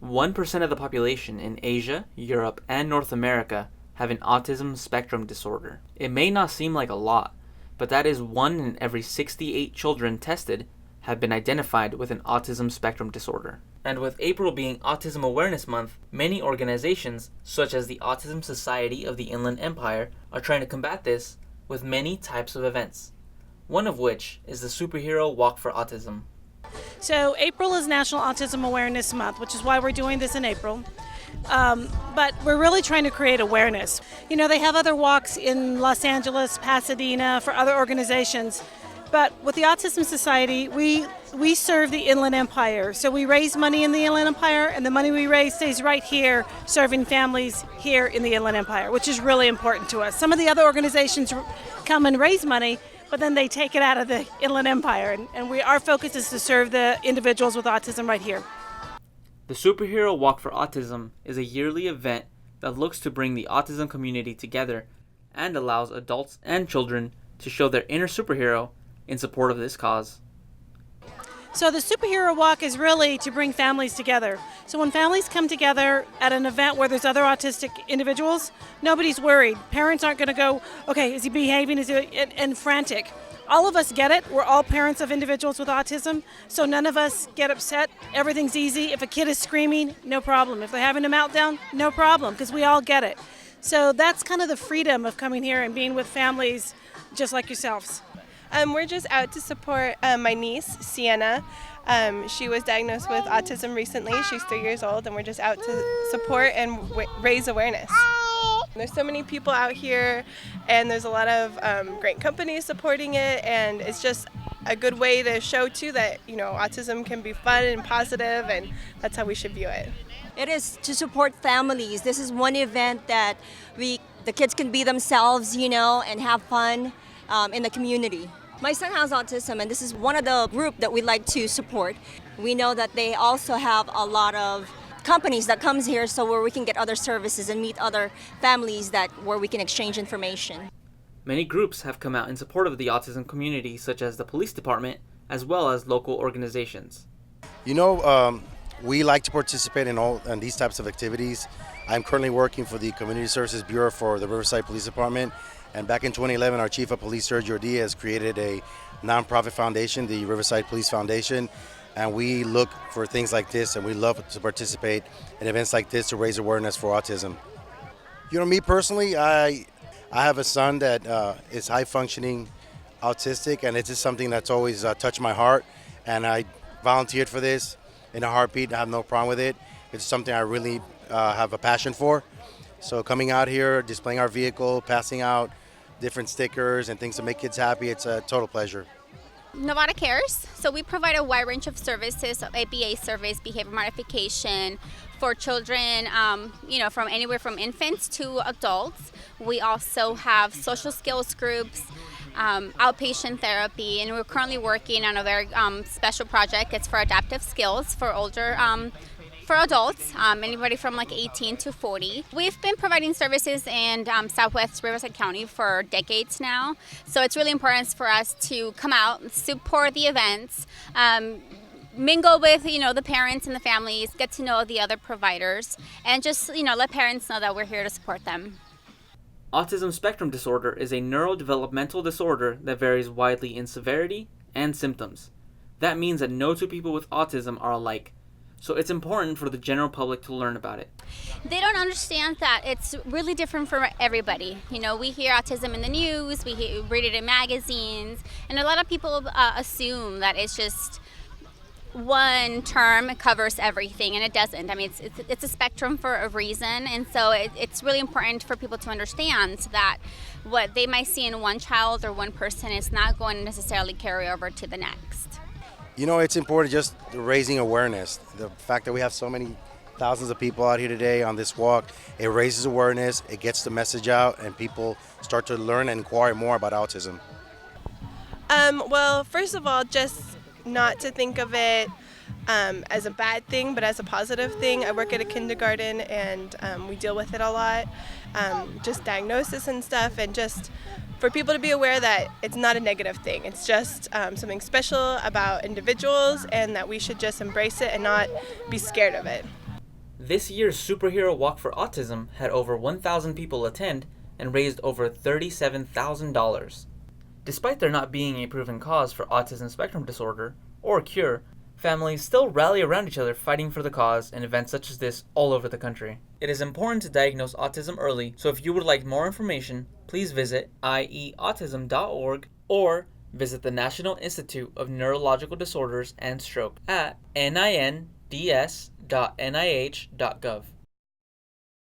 1% of the population in Asia, Europe, and North America have an autism spectrum disorder. It may not seem like a lot, but that is 1 in every 68 children tested have been identified with an autism spectrum disorder. And with April being Autism Awareness Month, many organizations, such as the Autism Society of the Inland Empire, are trying to combat this with many types of events, one of which is the Superhero Walk for Autism. So April is National Autism Awareness Month, which is why we're doing this in April. But we're really trying to create awareness. You know, they have other walks in Los Angeles, Pasadena, for other organizations. But with the Autism Society, we serve the Inland Empire. So we raise money in the Inland Empire, and the money we raise stays right here, serving families here in the Inland Empire, which is really important to us. Some of the other organizations come and raise money, but then they take it out of the Inland Empire. And our focus is to serve the individuals with autism right here. The Superhero Walk for Autism is a yearly event that looks to bring the autism community together and allows adults and children to show their inner superhero in support of this cause. So the Superhero Walk is really to bring families together. So when families come together at an event where there's other autistic individuals, nobody's worried. Parents aren't going to go, okay, is he behaving, and frantic. All of us get it. We're all parents of individuals with autism, so none of us get upset. Everything's easy. If a kid is screaming, no problem. If they're having a meltdown, no problem, because we all get it. So that's kind of the freedom of coming here and being with families just like yourselves. We're just out to support my niece, Sienna. She was diagnosed with autism recently. She's 3 years old, and we're just out to support and raise awareness. There's so many people out here, and there's a lot of great companies supporting it, and it's just a good way to show, too, that, you know, autism can be fun and positive, and that's how we should view it. It is to support families. This is one event that the kids can be themselves, you know, and have fun in the community. My son has autism, and this is one of the group that we like to support. We know that they also have a lot of companies that comes here, so where we can get other services and meet other families where we can exchange information. Many groups have come out in support of the autism community, such as the police department, as well as local organizations. You know, we like to participate in these types of activities. I'm currently working for the Community Services Bureau for the Riverside Police Department. And back in 2011, our Chief of Police, Sergio Diaz, created a nonprofit foundation, the Riverside Police Foundation. And we look for things like this, and we love to participate in events like this to raise awareness for autism. You know, me personally, I have a son that is high-functioning autistic, and it's just something that's always touched my heart. And I volunteered for this in a heartbeat. I have no problem with it. It's something I really have a passion for. So coming out here, displaying our vehicle, passing out different stickers and things to make kids happy, it's a total pleasure. Nevada Cares. So we provide a wide range of services, so ABA service, behavior modification for children, from anywhere from infants to adults. We also have social skills groups, outpatient therapy, and we're currently working on a very special project. It's for adaptive skills for older for adults, anybody from like 18 to 40. We've been providing services in Southwest Riverside County for decades now, so it's really important for us to come out, support the events, mingle with the parents and the families, get to know the other providers, and just let parents know that we're here to support them. Autism spectrum disorder is a neurodevelopmental disorder that varies widely in severity and symptoms. That means that no two people with autism are alike. So it's important for the general public to learn about it. They don't understand that it's really different for everybody. We hear autism in the news, we read it in magazines, and a lot of people assume that it's just one term covers everything, and it doesn't. I mean, it's a spectrum for a reason, and so it's really important for people to understand that what they might see in one child or one person is not going to necessarily carry over to the next. It's important just raising awareness. The fact that we have so many thousands of people out here today on this walk, it raises awareness, it gets the message out, and people start to learn and inquire more about autism. Well, first of all, just not to think of it as a bad thing, but as a positive thing. I work at a kindergarten, and we deal with it a lot, just diagnosis and stuff, and just for people to be aware that it's not a negative thing. It's just something special about individuals, and that we should just embrace it and not be scared of it. This year's Superhero Walk for Autism had over 1,000 people attend and raised over $37,000. Despite there not being a proven cause for autism spectrum disorder or cure, families still rally around each other fighting for the cause in events such as this all over the country. It is important to diagnose autism early, so if you would like more information, please visit ieautism.org or visit the National Institute of Neurological Disorders and Stroke at ninds.nih.gov.